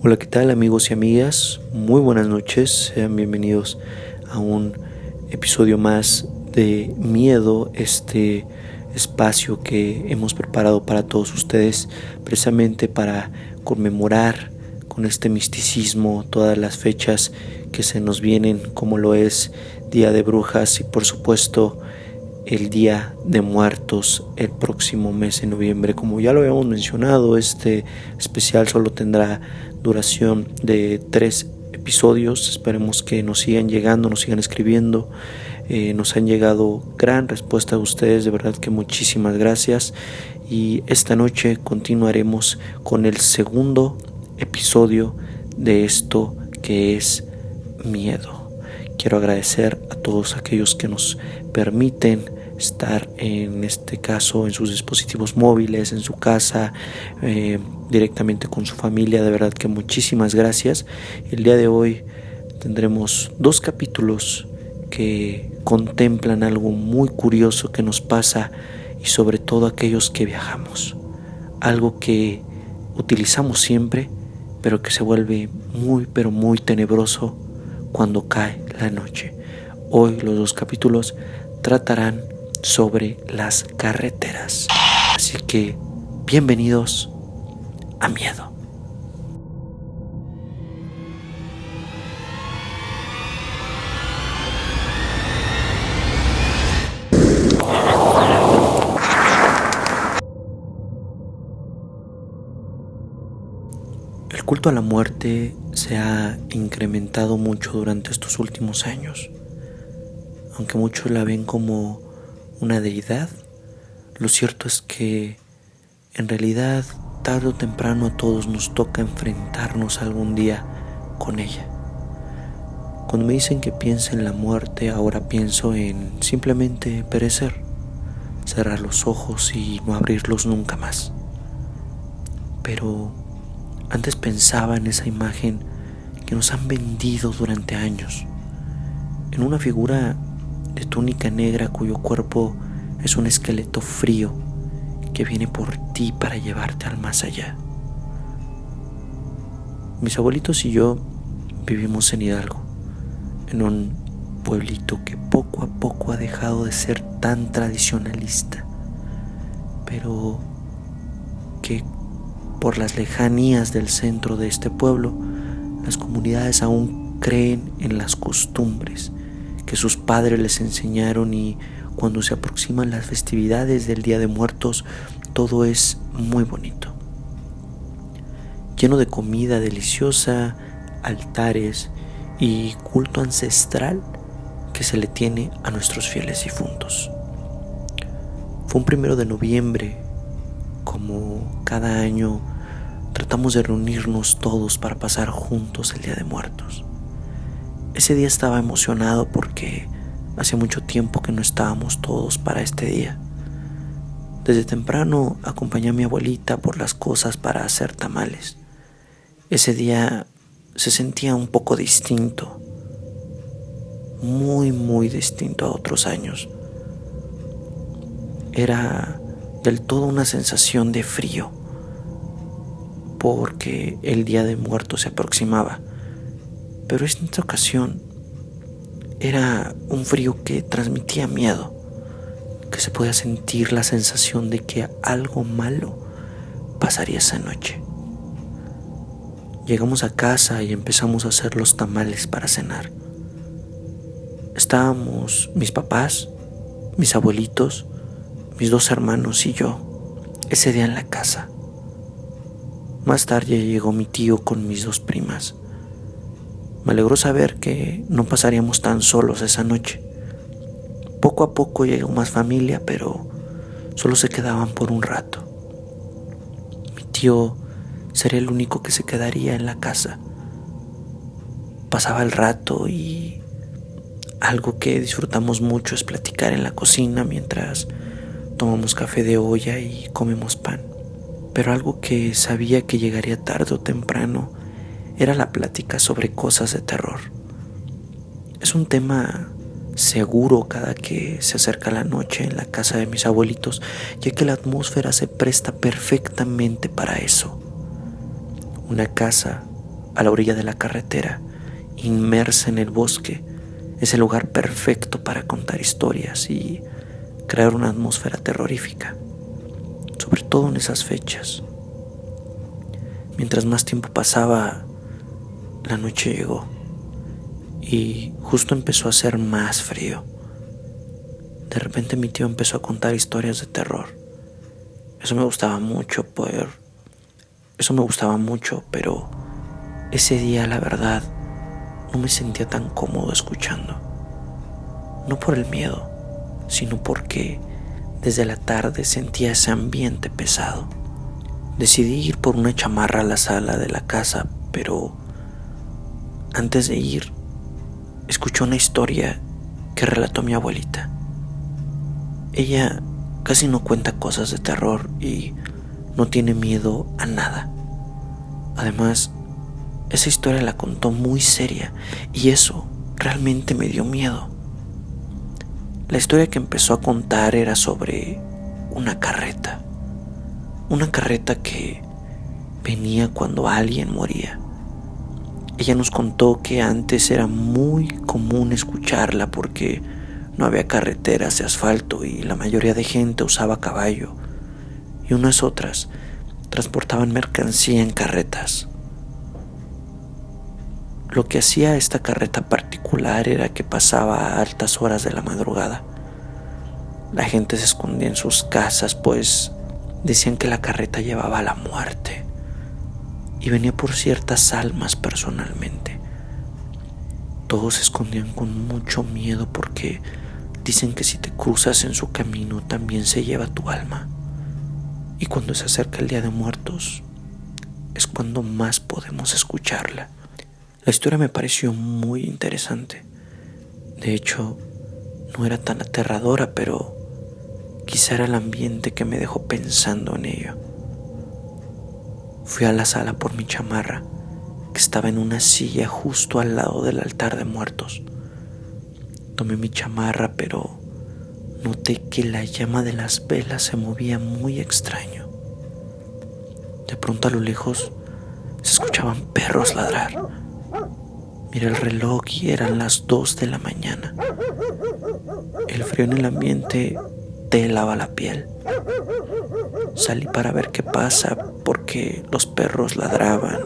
Hola, ¿qué tal amigos y amigas? Muy buenas noches, sean bienvenidos a un episodio más de Miedo, este espacio que hemos preparado para todos ustedes precisamente para conmemorar con este misticismo todas las fechas que se nos vienen, como lo es Día de Brujas y por supuesto el Día de Muertos el próximo mes de noviembre. Como ya lo habíamos mencionado, este especial solo tendrá duración de 3 episodios. Esperemos que nos sigan llegando, nos sigan escribiendo. Nos han llegado gran respuesta de ustedes, de verdad que muchísimas gracias. Y esta noche continuaremos con el segundo episodio de esto que es miedo. Quiero agradecer a todos aquellos que nos permiten estar, en este caso, en sus dispositivos móviles, en su casa, directamente con su familia. De verdad que muchísimas gracias. El día de hoy tendremos 2 capítulos que contemplan algo muy curioso que nos pasa y sobre todo aquellos que viajamos. Algo que utilizamos siempre, pero que se vuelve muy, pero muy tenebroso cuando cae la noche. Hoy los 2 capítulos tratarán sobre las carreteras. Así que bienvenidos a Miedo. El culto a la muerte se ha incrementado mucho durante estos últimos años. Aunque muchos la ven como una deidad, lo cierto es que en realidad tarde o temprano a todos nos toca enfrentarnos algún día con ella. Cuando me dicen que piense en la muerte, ahora pienso en simplemente perecer, cerrar los ojos y no abrirlos nunca más. Pero antes pensaba en esa imagen que nos han vendido durante años, en una figura de túnica negra cuyo cuerpo es un esqueleto frío que viene por ti para llevarte al más allá. Mis abuelitos y yo vivimos en Hidalgo, en un pueblito que poco a poco ha dejado de ser tan tradicionalista, pero que por las lejanías del centro de este pueblo, las comunidades aún creen en las costumbres que sus padres les enseñaron, y cuando se aproximan las festividades del Día de Muertos, todo es muy bonito, lleno de comida deliciosa, altares y culto ancestral que se le tiene a nuestros fieles difuntos. Fue un 1 de noviembre, como cada año tratamos de reunirnos todos para pasar juntos el Día de Muertos. Ese día estaba emocionado porque hacía mucho tiempo que no estábamos todos para este día. Desde temprano acompañé a mi abuelita por las cosas para hacer tamales. Ese día se sentía un poco distinto, muy distinto a otros años. Era del todo una sensación de frío, porque el Día de Muertos se aproximaba. Pero en esta ocasión era un frío que transmitía miedo, que se podía sentir la sensación de que algo malo pasaría esa noche. Llegamos a casa y empezamos a hacer los tamales para cenar. Estábamos mis papás, mis abuelitos, mis 2 hermanos y yo ese día en la casa. Más tarde llegó mi tío con mis 2 primas. Me alegró saber que no pasaríamos tan solos esa noche. Poco a poco llegó más familia, pero solo se quedaban por un rato. Mi tío sería el único que se quedaría en la casa. Pasaba el rato y algo que disfrutamos mucho es platicar en la cocina mientras tomamos café de olla y comemos pan. Pero algo que sabía que llegaría tarde o temprano era la plática sobre cosas de terror. Es un tema seguro cada que se acerca la noche en la casa de mis abuelitos, ya que la atmósfera se presta perfectamente para eso. Una casa a la orilla de la carretera, inmersa en el bosque, es el lugar perfecto para contar historias y crear una atmósfera terrorífica, sobre todo en esas fechas. Mientras más tiempo pasaba, la noche llegó y justo empezó a hacer más frío. De repente mi tío empezó a contar historias de terror. Eso me gustaba mucho, pero ese día, la verdad, no me sentía tan cómodo escuchando. No por el miedo, sino porque desde la tarde sentía ese ambiente pesado. Decidí ir por una chamarra a la sala de la casa, pero antes de ir, escuché una historia que relató mi abuelita. Ella casi no cuenta cosas de terror y no tiene miedo a nada. Además, esa historia la contó muy seria y eso realmente me dio miedo. La historia que empezó a contar era sobre una carreta que venía cuando alguien moría. Ella nos contó que antes era muy común escucharla porque no había carreteras de asfalto y la mayoría de gente usaba caballo, y unas otras transportaban mercancía en carretas. Lo que hacía esta carreta particular era que pasaba a altas horas de la madrugada. La gente se escondía en sus casas, pues decían que la carreta llevaba a la muerte y venía por ciertas almas personalmente. Todos se escondían con mucho miedo porque dicen que si te cruzas en su camino también se lleva tu alma. Y cuando se acerca el Día de Muertos es cuando más podemos escucharla. La historia me pareció muy interesante. De hecho, no era tan aterradora, pero quizá era el ambiente que me dejó pensando en ello. Fui a la sala por mi chamarra, que estaba en una silla justo al lado del altar de muertos. Tomé mi chamarra, pero noté que la llama de las velas se movía muy extraño. De pronto a lo lejos se escuchaban perros ladrar. Miré el reloj y eran las 2 de la mañana. El frío en el ambiente te helaba la piel. Salí para ver qué pasa porque los perros ladraban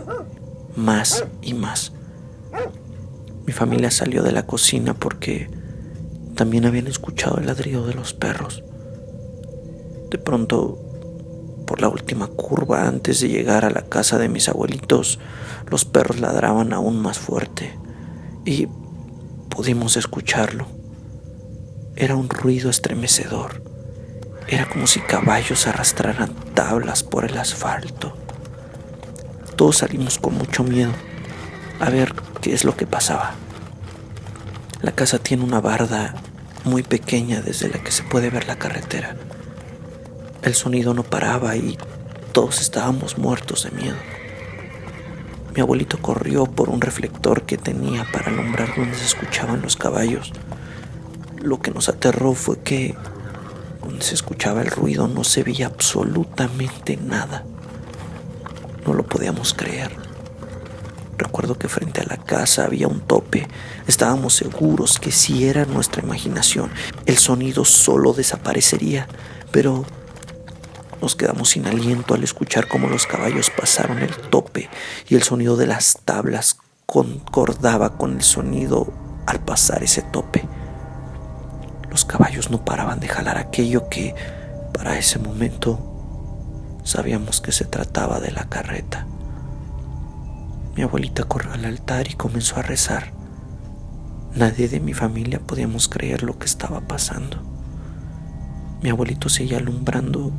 más y más. Mi familia salió de la cocina porque también habían escuchado el ladrido de los perros. De pronto, por la última curva antes de llegar a la casa de mis abuelitos, los perros ladraban aún más fuerte y pudimos escucharlo. Era un ruido estremecedor. Era como si caballos arrastraran tablas por el asfalto. Todos salimos con mucho miedo a ver qué es lo que pasaba. La casa tiene una barda muy pequeña desde la que se puede ver la carretera. El sonido no paraba y todos estábamos muertos de miedo. Mi abuelito corrió por un reflector que tenía para alumbrar donde se escuchaban los caballos. Lo que nos aterró fue que donde se escuchaba el ruido no se veía absolutamente nada. No lo podíamos creer. Recuerdo que frente a la casa había un tope. Estábamos seguros que si era nuestra imaginación, el sonido solo desaparecería, pero nos quedamos sin aliento al escuchar cómo los caballos pasaron el tope y el sonido de las tablas concordaba con el sonido al pasar ese tope. Los caballos no paraban de jalar aquello que, para ese momento, sabíamos que se trataba de la carreta. Mi abuelita corrió al altar y comenzó a rezar. Nadie de mi familia podíamos creer lo que estaba pasando. Mi abuelito seguía alumbrando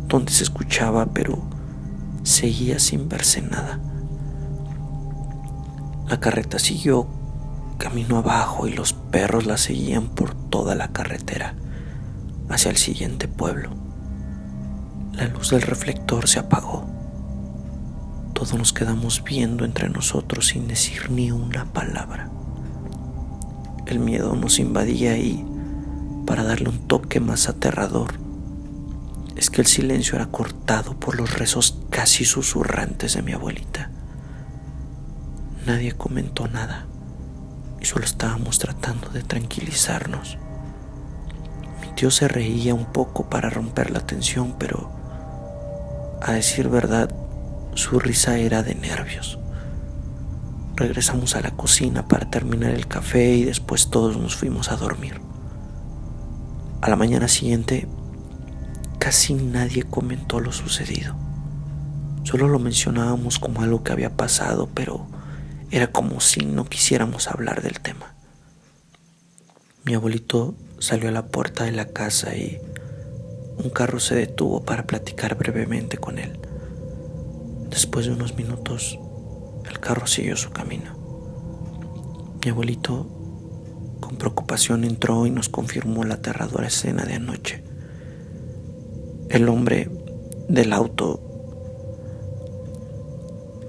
donde se escuchaba, pero seguía sin verse nada. La carreta siguió camino abajo y los perros la seguían por toda la carretera hacia el siguiente pueblo. La luz del reflector se apagó. Todos nos quedamos viendo entre nosotros sin decir ni una palabra. El miedo nos invadía y, para darle un toque más aterrador, es que el silencio era cortado por los rezos casi susurrantes de mi abuelita. nadie comentó nada y solo estábamos tratando de tranquilizarnos. Mi tío se reía un poco para romper la tensión, pero a decir verdad, su risa era de nervios. Regresamos a la cocina para terminar el café y después todos nos fuimos a dormir. A la mañana siguiente, casi nadie comentó lo sucedido. Solo lo mencionábamos como algo que había pasado, pero era como si no quisiéramos hablar del tema. Mi abuelito salió a la puerta de la casa y un carro se detuvo para platicar brevemente con él. Después de unos minutos, el carro siguió su camino. Mi abuelito, con preocupación, entró y nos confirmó la aterradora escena de anoche. El hombre del auto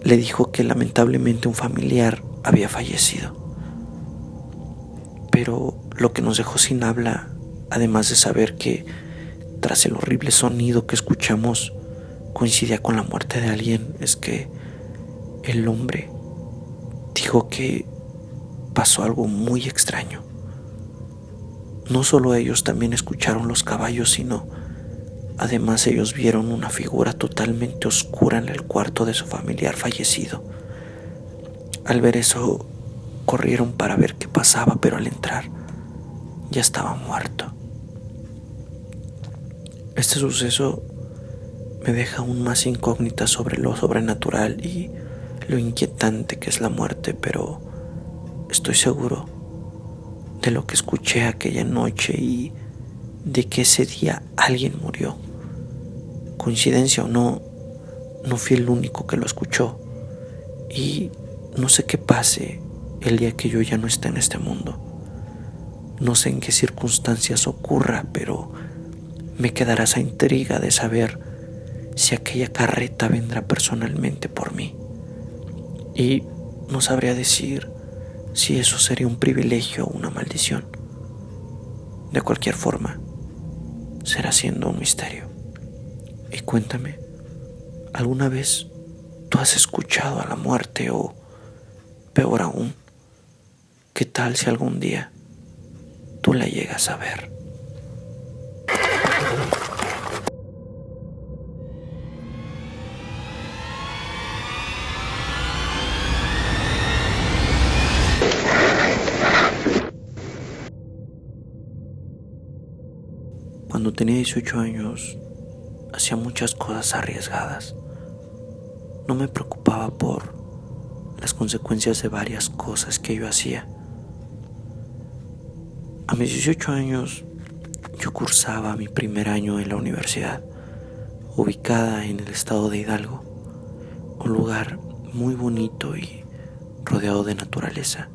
le dijo que lamentablemente un familiar había fallecido. Pero lo que nos dejó sin habla, además de saber que tras el horrible sonido que escuchamos coincidía con la muerte de alguien, es que el hombre dijo que pasó algo muy extraño. No solo ellos también escucharon los caballos, sino además ellos vieron una figura totalmente oscura en el cuarto de su familiar fallecido. Al ver eso, corrieron para ver qué pasaba, pero al entrar ya estaba muerto. Este suceso me deja aún más incógnita sobre lo sobrenatural y lo inquietante que es la muerte, pero estoy seguro de lo que escuché aquella noche y de que ese día alguien murió. Coincidencia o no, no fui el único que lo escuchó y no sé qué pase el día que yo ya no esté en este mundo. No sé en qué circunstancias ocurra, pero me quedará esa intriga de saber si aquella carreta vendrá personalmente por mí. Y no sabría decir si eso sería un privilegio o una maldición. De cualquier forma, será siendo un misterio. Y cuéntame, ¿alguna vez tú has escuchado a la muerte o, peor aún, qué tal si algún día tú la llegas a ver? Cuando tenía 18 años, hacía muchas cosas arriesgadas. No me preocupaba por las consecuencias de varias cosas que yo hacía. A mis 18 años, yo cursaba mi primer año en la universidad, ubicada en el estado de Hidalgo, un lugar muy bonito y rodeado de naturaleza.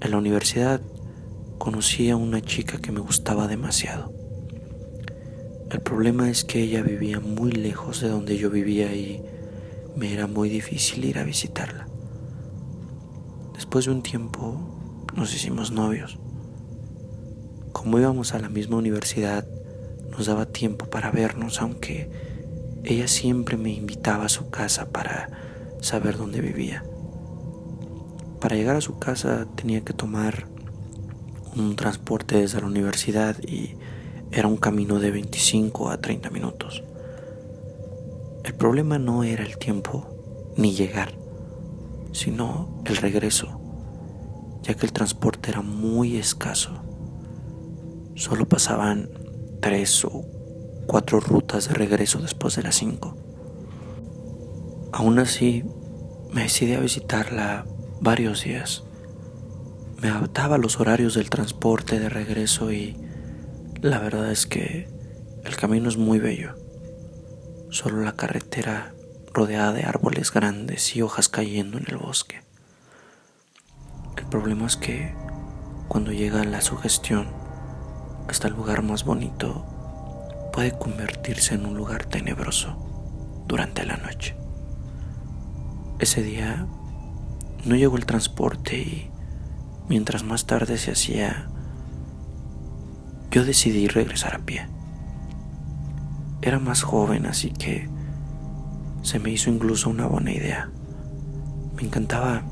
En la universidad conocí a una chica que me gustaba demasiado. El problema es que ella vivía muy lejos de donde yo vivía y me era muy difícil ir a visitarla. Después de un tiempo nos hicimos novios. Como íbamos a la misma universidad, nos daba tiempo para vernos, aunque ella siempre me invitaba a su casa para saber dónde vivía. Para llegar a su casa tenía que tomar un transporte desde la universidad y era un camino de 25 a 30 minutos. El problema no era el tiempo ni llegar, sino el regreso, ya que el transporte era muy escaso. Solo pasaban 3 o 4 rutas de regreso después de las 5. Aún así, me decidí a visitarla varios días. Me adaptaba a los horarios del transporte de regreso y la verdad es que el camino es muy bello. Solo la carretera rodeada de árboles grandes y hojas cayendo en el bosque. El problema es que cuando llega la sugestión, hasta el lugar más bonito puede convertirse en un lugar tenebroso durante la noche. Ese día no llegó el transporte y mientras más tarde se hacía, yo decidí regresar a pie. Era más joven, así que se me hizo incluso una buena idea. Me encantaba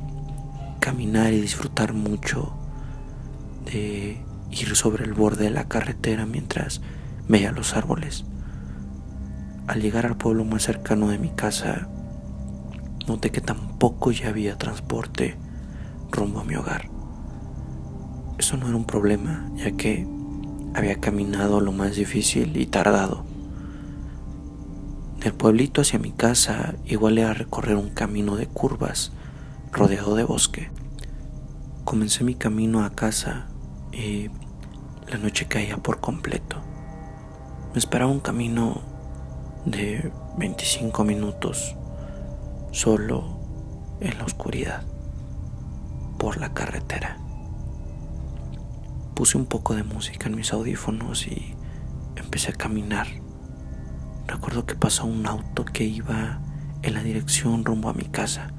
caminar y disfrutar mucho de ir sobre el borde de la carretera mientras veía los árboles. Al llegar al pueblo más cercano de mi casa, noté que tampoco ya había transporte rumbo a mi hogar. Eso no era un problema, ya que había caminado lo más difícil y tardado. Del pueblito hacia mi casa igual era recorrer un camino de curvas rodeado de bosque. Comencé mi camino a casa y la noche caía por completo. Me esperaba un camino de 25 minutos solo en la oscuridad por la carretera. Puse un poco de música en mis audífonos y empecé a caminar. Recuerdo que pasó un auto que iba en la dirección rumbo a mi casa.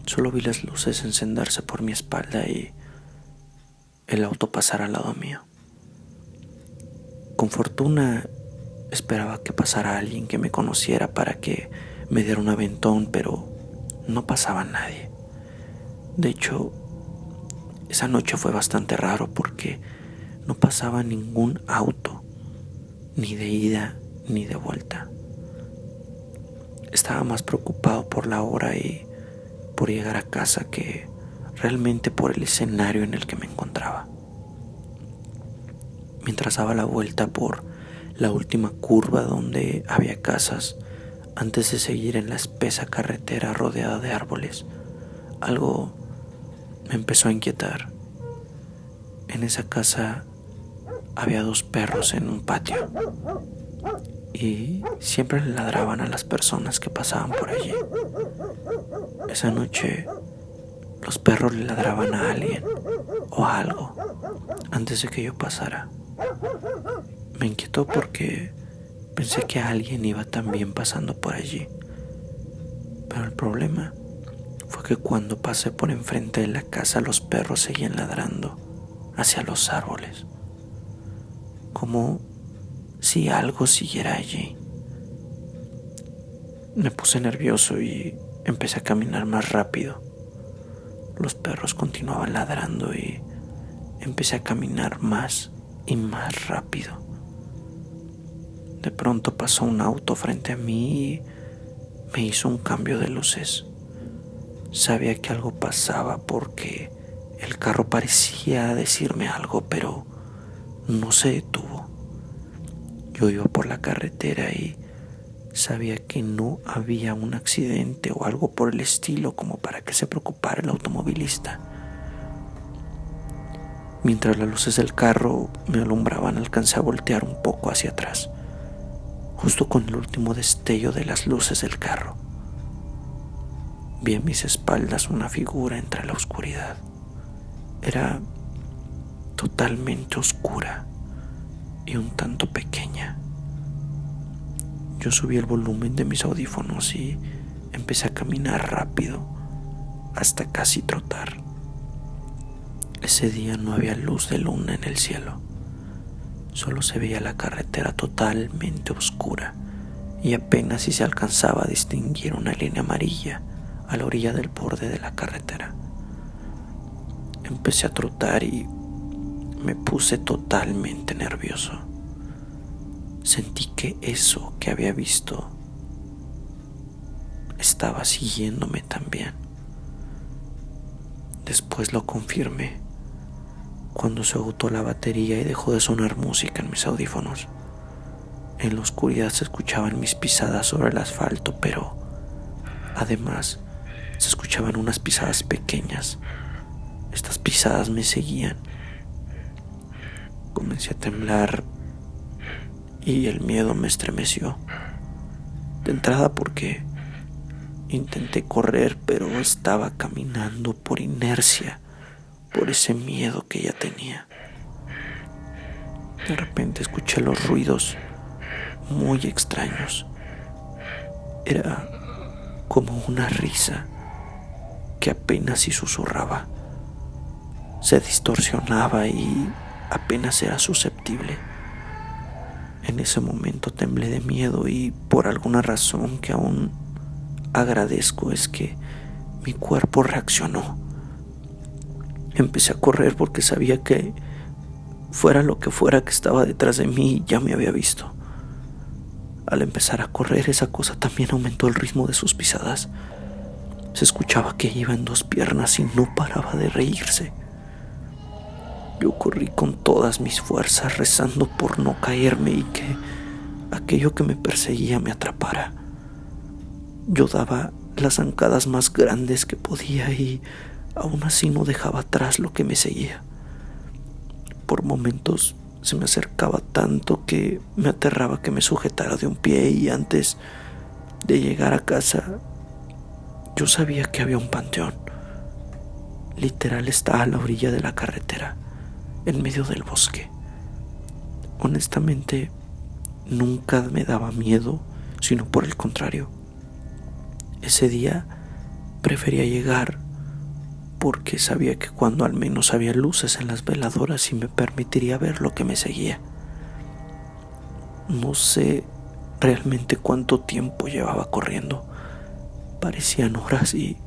Solo vi las luces encenderse por mi espalda y el auto pasar al lado mío. Con fortuna esperaba que pasara alguien que me conociera para que me diera un aventón, pero no pasaba nadie. De hecho, esa noche fue bastante raro porque no pasaba ningún auto, ni de ida ni de vuelta. Estaba más preocupado por la hora y por llegar a casa que realmente por el escenario en el que me encontraba. Mientras daba la vuelta por la última curva donde había casas, antes de seguir en la espesa carretera rodeada de árboles, algo me empezó a inquietar. En esa casa había 2 perros en un patio y siempre le ladraban a las personas que pasaban por allí. Esa noche los perros le ladraban a alguien o a algo antes de que yo pasara. Me inquietó porque pensé que alguien iba también pasando por allí. Pero el problema fue que cuando pasé por enfrente de la casa, los perros seguían ladrando hacia los árboles, como si algo siguiera allí. Me puse nervioso y empecé a caminar más rápido. Los perros continuaban ladrando y empecé a caminar más y más rápido. De pronto pasó un auto frente a mí y me hizo un cambio de luces. Sabía que algo pasaba porque el carro parecía decirme algo, pero no se detuvo. Yo iba por la carretera y sabía que no había un accidente o algo por el estilo como para que se preocupara el automovilista. Mientras las luces del carro me alumbraban, alcancé a voltear un poco hacia atrás, justo con el último destello de las luces del carro. Vi en mis espaldas una figura entre la oscuridad. Era totalmente oscura y un tanto pequeña. Yo subí el volumen de mis audífonos y empecé a caminar rápido hasta casi trotar. Ese día no había luz de luna en el cielo. Solo se veía la carretera totalmente oscura y apenas si se alcanzaba a distinguir una línea amarilla a la orilla del borde de la carretera. Empecé a trotar y me puse totalmente nervioso. Sentí que eso que había visto estaba siguiéndome también. Después lo confirmé cuando se agotó la batería y dejó de sonar música en mis audífonos. En la oscuridad se escuchaban mis pisadas sobre el asfalto, pero además se escuchaban unas pisadas pequeñas. Estas pisadas me seguían. Comencé a temblar y el miedo me estremeció. De entrada porque intenté correr, pero estaba caminando por inercia, por ese miedo que ya tenía. De repente escuché los ruidos muy extraños. Era como una risa que apenas si susurraba. Se distorsionaba y apenas era susceptible. En ese momento temblé de miedo y por alguna razón que aún agradezco es que mi cuerpo reaccionó. Empecé a correr porque sabía que fuera lo que fuera que estaba detrás de mí, ya me había visto. Al empezar a correr, esa cosa también aumentó el ritmo de sus pisadas. Se escuchaba que iba en dos piernas y no paraba de reírse. Yo corrí con todas mis fuerzas, rezando por no caerme y que aquello que me perseguía me atrapara. Yo daba las zancadas más grandes que podía y aún así no dejaba atrás lo que me seguía. Por momentos se me acercaba tanto que me aterraba que me sujetara de un pie, y antes de llegar a casa yo sabía que había un panteón. Literal, está a la orilla de la carretera, en medio del bosque. Honestamente, nunca me daba miedo, sino por el contrario. Ese día prefería llegar porque sabía que cuando al menos había luces en las veladoras y me permitiría ver lo que me seguía. No sé realmente cuánto tiempo llevaba corriendo. Parecían horas y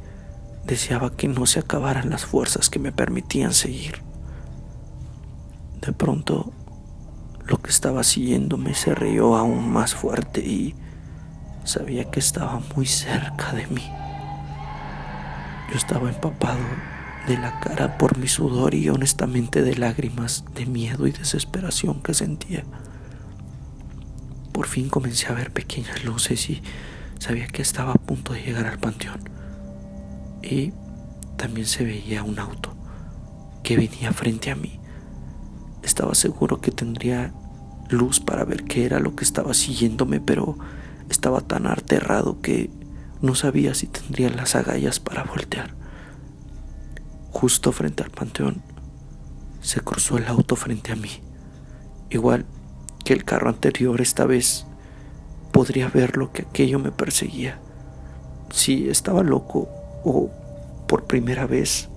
deseaba que no se acabaran las fuerzas que me permitían seguir. De pronto, lo que estaba siguiéndome se rió aún más fuerte y sabía que estaba muy cerca de mí. Yo estaba empapado de la cara por mi sudor y honestamente de lágrimas de miedo y desesperación que sentía. Por fin comencé a ver pequeñas luces y sabía que estaba a punto de llegar al panteón. Y también se veía un auto que venía frente a mí. Estaba seguro que tendría luz para ver qué era lo que estaba siguiéndome, pero estaba tan aterrado que no sabía si tendría las agallas para voltear. Justo frente al panteón se cruzó el auto frente a mí. Igual que el carro anterior, esta vez podría ver lo que aquello me perseguía. Si estaba loco o por primera vez,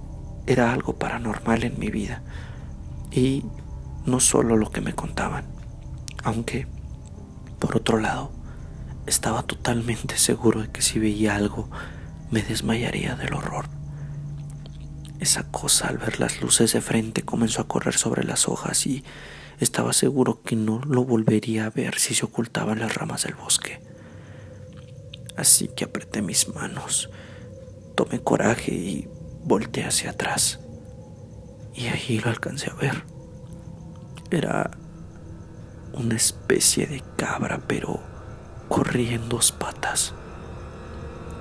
era algo paranormal en mi vida, y no solo lo que me contaban, aunque por otro lado estaba totalmente seguro de que si veía algo me desmayaría del horror. Esa cosa, al ver las luces de frente, comenzó a correr sobre las hojas y estaba seguro que no lo volvería a ver si se ocultaba en las ramas del bosque. Así que apreté mis manos, tomé coraje y volteé hacia atrás. Y ahí lo alcancé a ver. Era una especie de cabra, pero corría en dos patas.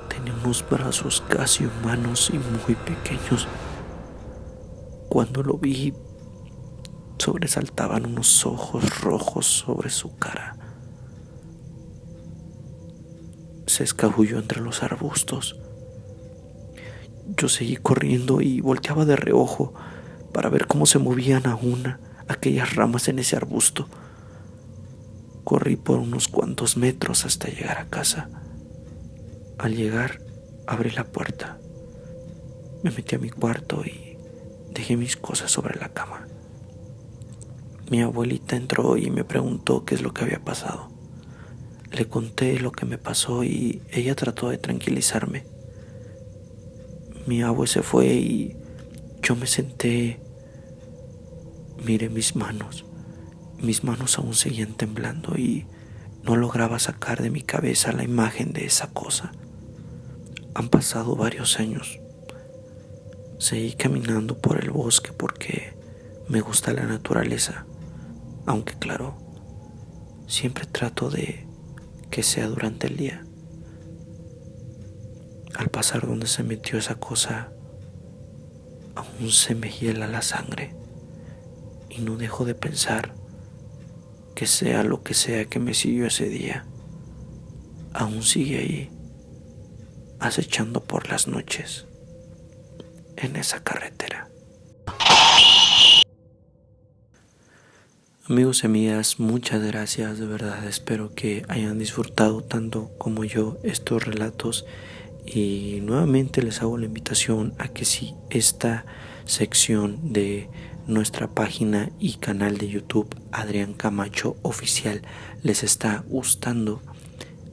Tenía unos brazos casi humanos y muy pequeños. Cuando lo vi, sobresaltaban unos ojos rojos sobre su cara. Se escabulló entre los arbustos. Yo seguí corriendo y volteaba de reojo para ver cómo se movían aún aquellas ramas en ese arbusto. Corrí por unos cuantos metros hasta llegar a casa. Al llegar, abrí la puerta. Me metí a mi cuarto y dejé mis cosas sobre la cama. Mi abuelita entró y me preguntó qué es lo que había pasado. Le conté lo que me pasó y ella trató de tranquilizarme. Mi abue se fue y yo me senté. Miré mis manos. Mis manos aún seguían temblando y no lograba sacar de mi cabeza la imagen de esa cosa. Han pasado varios años. Seguí caminando por el bosque porque me gusta la naturaleza, aunque claro, siempre trato de que sea durante el día. Al pasar donde se metió esa cosa, aún se me hiela la sangre y no dejo de pensar que sea lo que sea que me siguió ese día, aún sigue ahí, acechando por las noches en esa carretera. Amigos y amigas, muchas gracias, de verdad espero que hayan disfrutado tanto como yo estos relatos, y nuevamente les hago la invitación a que si esta sección de nuestra página y canal de YouTube Adrián Camacho Oficial les está gustando,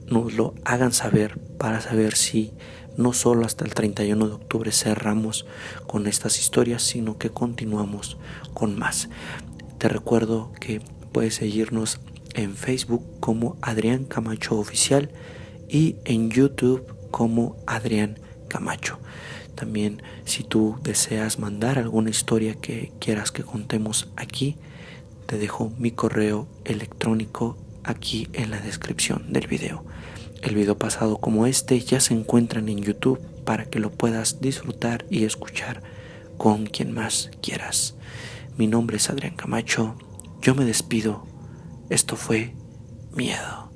nos lo hagan saber para saber si no solo hasta el 31 de octubre cerramos con estas historias, sino que continuamos con más. Te recuerdo que puedes seguirnos en Facebook como Adrián Camacho Oficial y en YouTube como Adrián Camacho. También, si tú deseas mandar alguna historia que quieras que contemos aquí, te dejo mi correo electrónico aquí en la descripción del video. El video pasado como este ya se encuentran en YouTube para que lo puedas disfrutar y escuchar con quien más quieras. Mi nombre es Adrián Camacho, yo me despido. Esto fue Miedo.